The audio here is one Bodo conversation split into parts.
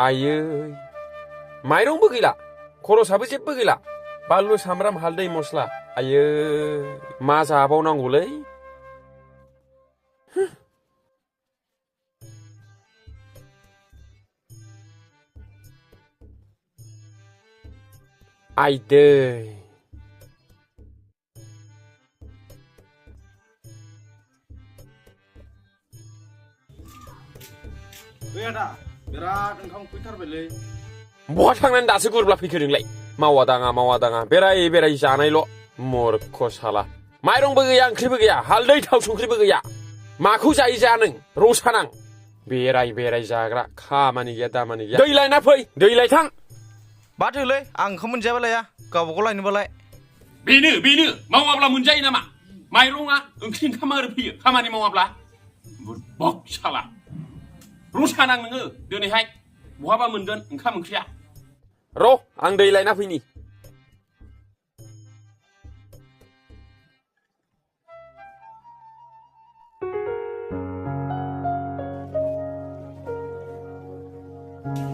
आयै माइरंबो गैला खरसाबो जेबो गैला बानलु सामब्राम हालदै मस्ला आयै मा जाबावनांगौलै आयदै आदा बिराद ओंखाम उखैथारबायलै बहा थांनानै दासो गुरब्ला फैखो नोंलाय मावा दाङा बेराय बेराय जानायल' मूर्ख साला माइरंबो गैया ओंख्रिबो गैया हालदै थाव संख्रिबो गैया माखौ जायो जा नों रसा नां बेराय बेराय जाग्रा खामानि गैया दामानि गैया दै लायना फै दै लायथां माथोलै आं ओंखाम मोनजायाबालाय गावबागाव लायनोबालाय बेनो मावाब्ला मोनजायो नामा माइरंआ ओंख्रि ओंखामा ओरै फैयो खामानि मावाब्ला बुरबक साला रसा नां नोङो दिनैहाय बहाबा मोनगोन ओंखाम ओंख्रिया र' आं दै लायना फैनि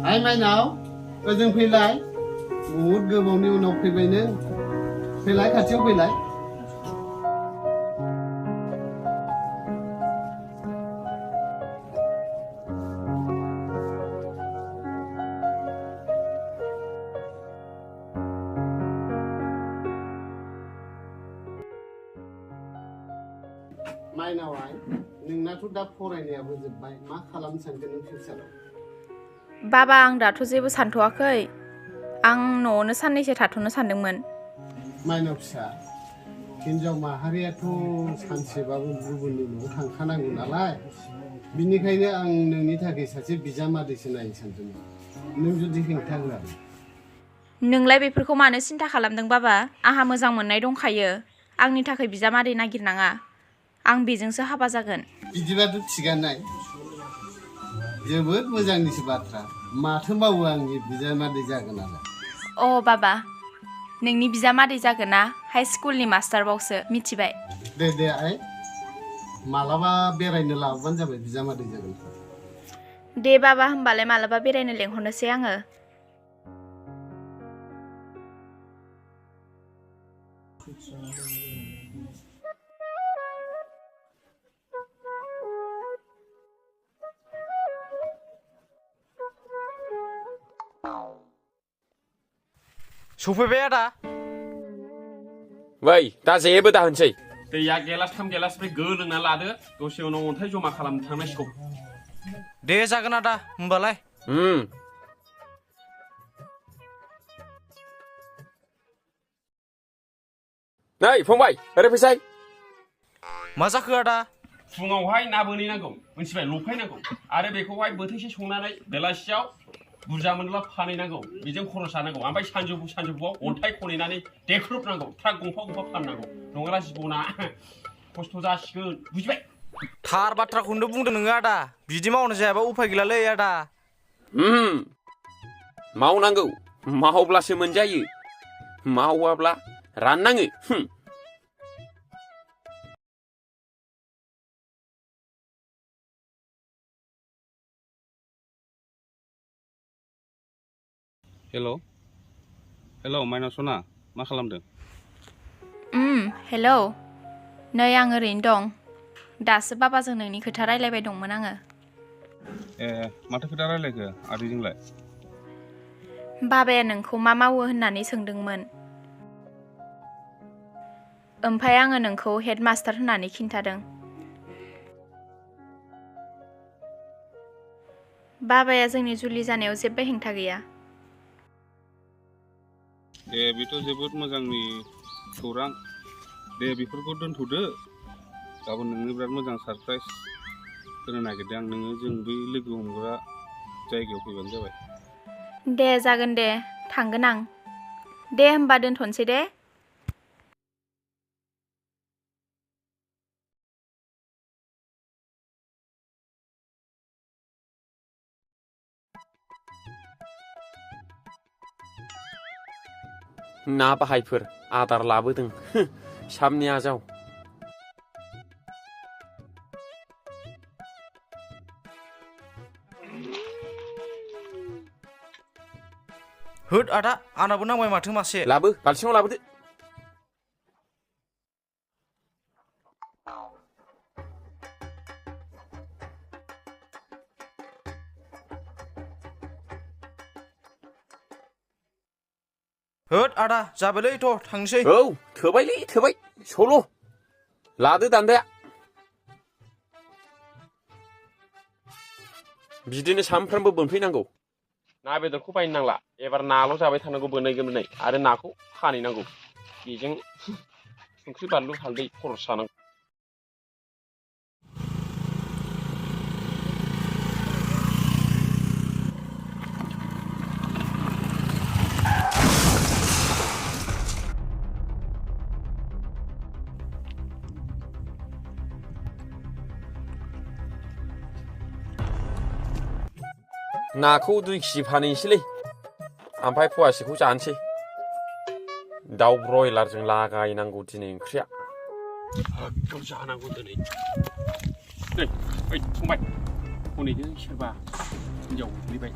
आइ माइनाव ओजों फैलाय बहुद गोबावनि उनाव फैबाय नों फैलाय खाथियाव फैलाय माइनावआइ नोंनाथ' दा फरायनायाबो जोब्बाय मा खालामनो सानखो नों फिउचाराव बाबा आं दाथ' जेबो सानथ'वाखै आं न'आवनो साननैसो थाथ'नो सानदोंमोन माइनाव फिसा हिनजाव माहारियाथ' सानसेबाबो गुबुननि न'आव थांखानांगौ नालाय बिनिखायनो आं नोंनि थाखाय सासे बिजामादैसो नायनो सानदोंमोन नों जुदि हेंथा होआब्ला नोंलाय बेफोरखौ मानो सिन्था खालामदों बाबा आंहा मोजां मोननाय दंखायो आंनि थाखाय बिजामादै नागिरनाङा आं बेजोंसो हाबा जागोन बिदिबाथ' थिगानो जोबोद मोजांनिसो बाथ्रा माथो मावो आंनि बिजामादै जागोन आरो अ बाबा नोंनि बिजामादै जागोन ना हाइ स्कुलनि मास्टार बावसो मिथिबाय दे आइ मालाबा बेरायनो लाबोबानो जाबाय बिजामादै जागोन दे बाबा होमबालाय मालाबा बेरायनो लेंहरनोसै आङो सफैबाय आदा बै दा जेबो दा होनसै दैया गेलासथाम गेलासब्रै गोलोंना लादो दसे उनाव अन्थाइ जमा खालामनो थांनांसिगौ दे जागोन आदा होमबालाय नै फंबाय ओरै फैसाय मा जाखो आदा फुङावहाय ना बोनहैनांगौ मिथिबाय लफायनांगौ आरो बेखौहाय बोथिसे संनानै बेलासियाव बुरजा मोनब्ला फानहैनांगौ बेजों खरस जानांगौ ओमफ्राय सानजौफुआव अन्थाइ खनहैनानै देख्रुबनांगौ ट्राक गंफा फाननांगौ नङाब्ला जिबना खस्थ' जासिगोन बुजिबाय थार बाथ्राखौनो बुंदों नोङो आदा बिदि मावनो जायाबा उफाय गैलालै आदा मावनांगौ मावब्लासो मोनजायो मावाब्ला राननाङो हेलौ माइनाव सना मा खालामदों हेलौ नै आं ओरैनो दं दासो बाबाजों नोंनि खोथा रायलायबाय दंमोन आङो ए माथो खोथा रायलायखो आदैजोंलाय बाबाया नोंखौ मा मावो होननानै सोंदोंमोन ओमफ्राय आङो नोंखौ हेड मास्टार होननानै खिन्थादों बाबाया जोंनि जुलि जानायाव जेबो हेंथा गैया दे बेथ' जोबोद मोजांनि खौरां दे बेफोरखौ दोनथ'दो गाबोन नोंनो बिराद मोजां सारप्राइज होनो नागिरदों आं नोङो जों बै लोगो हमग्रा जायगायाव फैबानो जाबाय दे जागोन दे थांगोन आं दे होमबा दोनथ'नोसै दे ना बाहायफोर आदार लाबोदों सामनि आजाव होद आदा आंनाबो नांबाय माथो मासे लाबो बाल्थिङाव लाबोदो होद आदा जाबायलै थ' थांसै औ थोबायलै थोबाय सल' लादो दान्दाया बिदिनो सामफ्रामबो बोनफैनांगौ ना बेदरखौ बायनो नांला एबार नाल' जाबाय थानांगौ बोनै आरो नाखौ फानहैनांगौ बेजों संख्रि बानलु हालदै खरस जानांगौ नाखौ 2 केजि फानहैनोसैलै ओमफ्राय फवासेखौ जानोसै दाउ ब्रयलारजों लागायनांगौ दिनै ओंख्रिया एकदम जानांगौ दिनै नै ओइ फंबाय हनैजों सोरबा हिनजाव गोग्लैबाय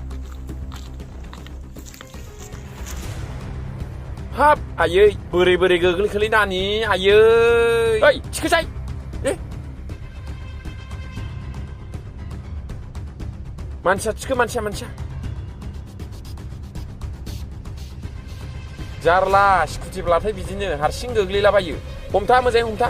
हाब आयै बोरै बोरै गोग्लैखोलै नानि आयै ओइ थिखोजाय मानसिया थिखो मानसिया जारला स्कुटिब्लाथाय बिदिनो हारसिं गोग्लैलाबायो हमथा मोजाङै हमथा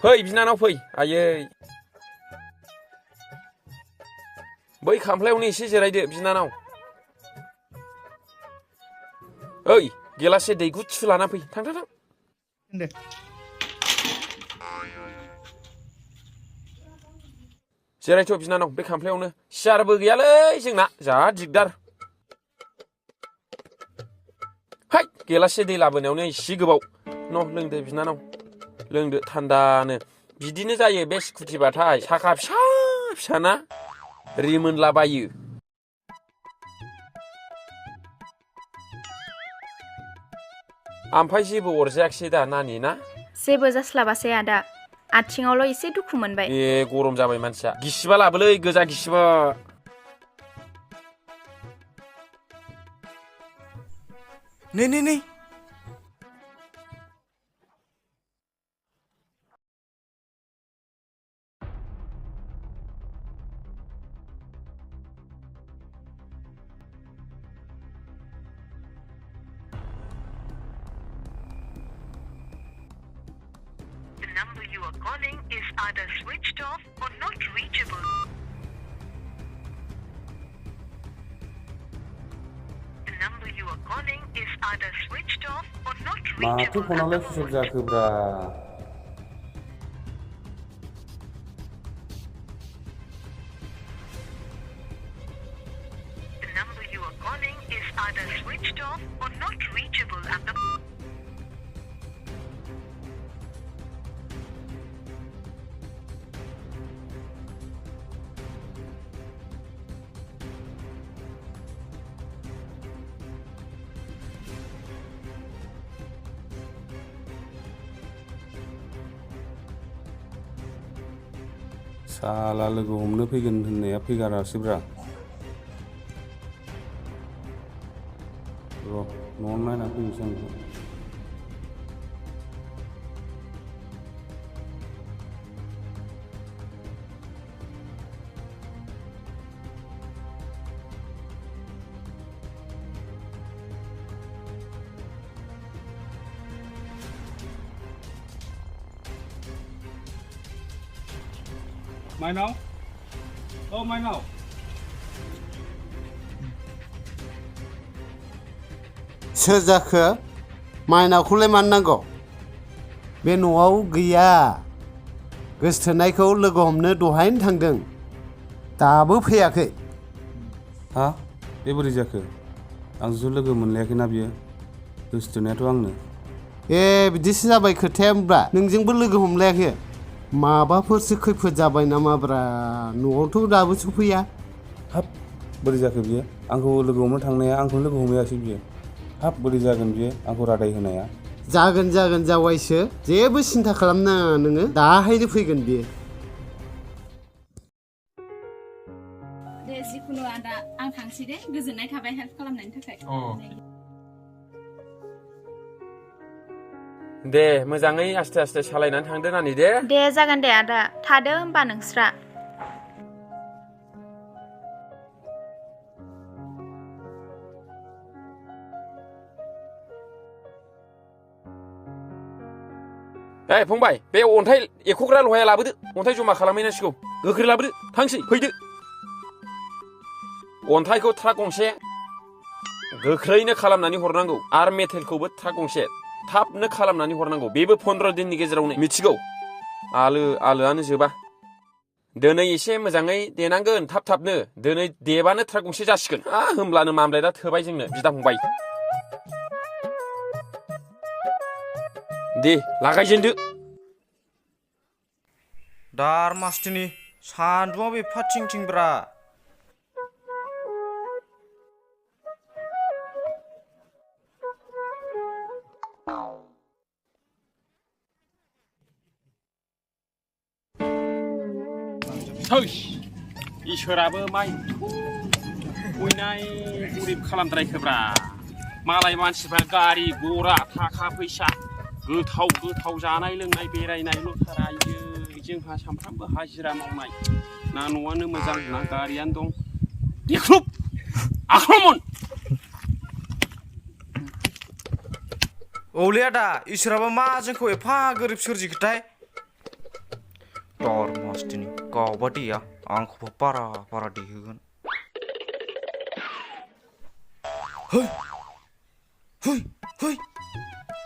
फै बिनानाव फै आयै बै खामफ्लायावनो एसे जिरायदो बिनानाव ओइ गिलाससे दै गुसु लाना फै थां दे जिरायथ' बिनानाव बे खामफ्लायावनो सियारबो गैयालै जोंना जा दिगदार हाय गिलाससे दै लाबोनायावनो इसे गोबाव न' लोंदो बिनानाव लोंदो थान्दानो बिदिनो जायो बे स्कुटिबाथाय साखा फिसा फिसाना रिमोनलाबायो ओमफ्राय जेबो अरजायाखिसै दा नानि ना जेबो जास्लाबासै आदा आथिङावल' एसे दुखु मोनबाय ए गरम जाबाय मानसिया गिसिबा लाबोलै गोजा गिसिबा नै The number you are calling is either switched off or not reachable. The number you are calling is either switched off or not माथो reachable. फनालाय सुइस जाखोब्रा The number you are calling is either switched off or not reachable at the साला लोगो हमनो फैगोन होननाया फैगारासैब्रा र' न'आव नायना फैनोसै आं माइनाव औ माइनाव सोर जाखो माइनावखौलाय मानो नांगौ बे न'आव गैया गोसथोनायखौ लोगो हमनो दहायनो थांदों दाबो फैयाखै हा बे बोरै जाखो आंजों लोगो मोनलायाखैना बियो गोसथोनायाथ' आंनो ए बिदिसो जाबाय खोथाया होमब्ला नोंजोंबो लोगो हमलायाखै माबाफोरसो खैफोद जाबाय नामाब्रा न'आवथ' दाबो सफैया हाब बोरै जाखो बियो आंखौ लोगो हमनो थांनाया आंखौ लोगो हमहैयासै बियो हाब बोरै जागोन बियो आंखौ रादाय होनाया जागोन जावायसो जेबो सिन्था खालामनाङा नोङो दाहायनो फैगोन बियो थांसै दे गोजोननाय थाबाय हेल्प खालामनायनि थाखाय दे मोजाङै आस्ते आस्ते सालायनानै थांदो नानि दे दे जागोन दे आदा थादो होमबा नोंस्रा ए फंबाय बे अन्थाइ एख'ग्रा लहाया लाबोदो अन्थाइ जमा खालामहैनांसिगौ गोख्रै लाबोदो थांसै फैदो अन्थाइखौ ट्राक गंसे गोख्रैनो खालामनानै हरनांगौ आरो मेटेलखौबो ट्राक गंसे थाबनो खालामनानै हरनांगौ बेबो 15 दिननि गेजेरावनो मिथिगौ आलोआनो जोबा दिनै एसे मोजाङै देनांगोन थाबनो दिनै देबानो ट्राक गंसे जासिगोन होमब्लानो मामलायदा थोबाय जोंनो बिदा फंबाय दे लागायजेनदो दार मास्टिनि सान्दुङाव एफा थिंब्रा इसोराबो माइ बयनाय गरिब खालामद्रायखोब्रा मालाय मानसिफ्रा गारि गरा थाखा फैसा गोथाव जानाय लोंनाय बेरायनायल' थारायो जोंहा सामफ्रामबो हाजिरा मावनाय ना न'आनो मोजां ना गारियानो दं देख्रुब आख्रमन औलै आदा इसोराबो मा जोंखौ एफा गोरिब सोरजिखोथाय दार मास्टिनि गावबा देया आंखौबो बारा देहोगोन है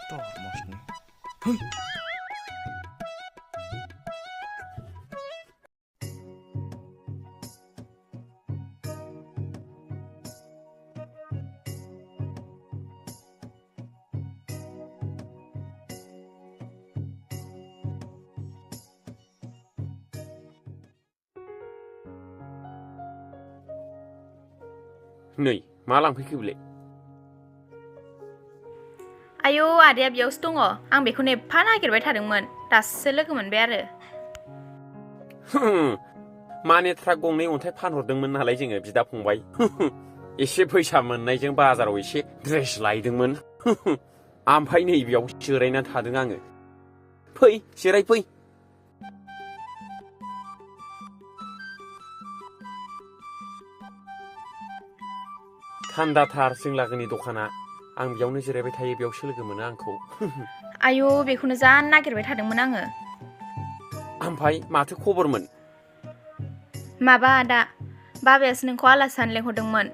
दार मास्टिनि है नै मा लांफैखो बेलाय आयौ आदाया बेयावसो दङ आं बेखौनो एफा नागिरबाय थादोंमोन दासो लोगो मोनबाय आरो माने ट्राक गंनै अन्थाइ फानहरदोंमोन नालाय जोङो बिदा फंबाय एसे फैसा मोननायजों बाजाराव एसे ड्रेस लायदोंमोन ओमफ्राय नै बेयाव जिरायनानै थादों आङो फै जिराय फै थान्दाथार जों लागोनि दखाना आं बेयावनो जिरायबाय थायो बेयावसो लोगो मोनो आंखौ आयौ बेखौनो जा नागिरबाय थादोंमोन आङो ओमफ्राय माथो खबरमोन माबा आदा बाबायासो नोंखौ आलासि जानो लेंहरदोंमोन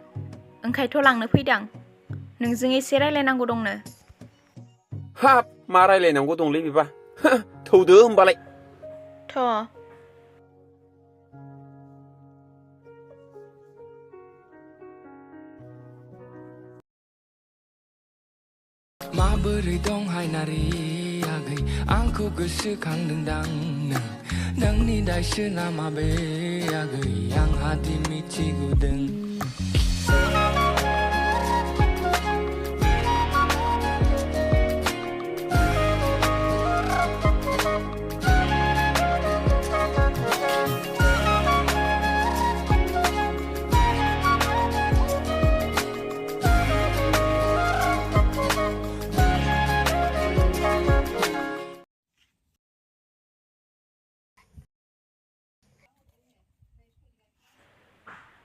ओंखायनोथ' लांनो फैदां नोंजों एसे रायलायनांगौ दंनो हाब मा रायलायनांगौ दंलै बेबा थौदो होमबालाय थ' माबोरै दं हायनारि आगै आंखौ गोसोखांदोंदां नोंनि दायसो नामा बे आगै आंहादि मिथिगौदों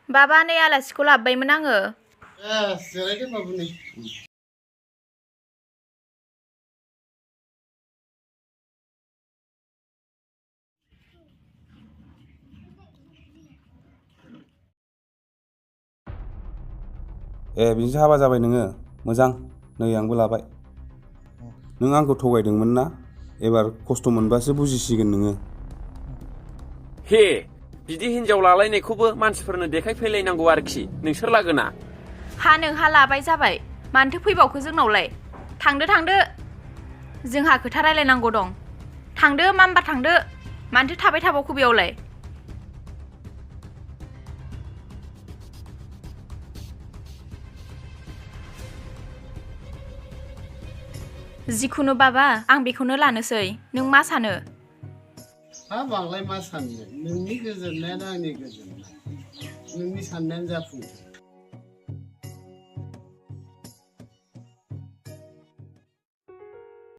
बाबा नै आलासिखौ लाबोबायमोन आङो जिरायदो बाबु नै बिदिसो हाबा जाबाय नोङो मोजां नै आंबो लाबाय नों आंखौ थगायदोंमोन ना एबार खस्थ' मोनबासो बुजिसिगोन नोङो हे बिदि हिनजाव लालायनायखौबो मानसिफोरनो देखायफैलायनांगौ आरोखि नोंसोर लागोना हा नोंहा लाबाय जाबाय मानोथो फैबावखो जोंनावलाय थांदो जोंहा खोथा रायलायनांगौ दं थांदो मामबा थांदो मानोथो थाबाय थाबावखो बेयावलाय जिखुनु बाबा आं बेखौनो लानोसै नों मा सानो हाब आंलाय मा साननो नोंनि गोजोननायानो आंनि गोजोननाय नोंनि साननायानो जाफुंथों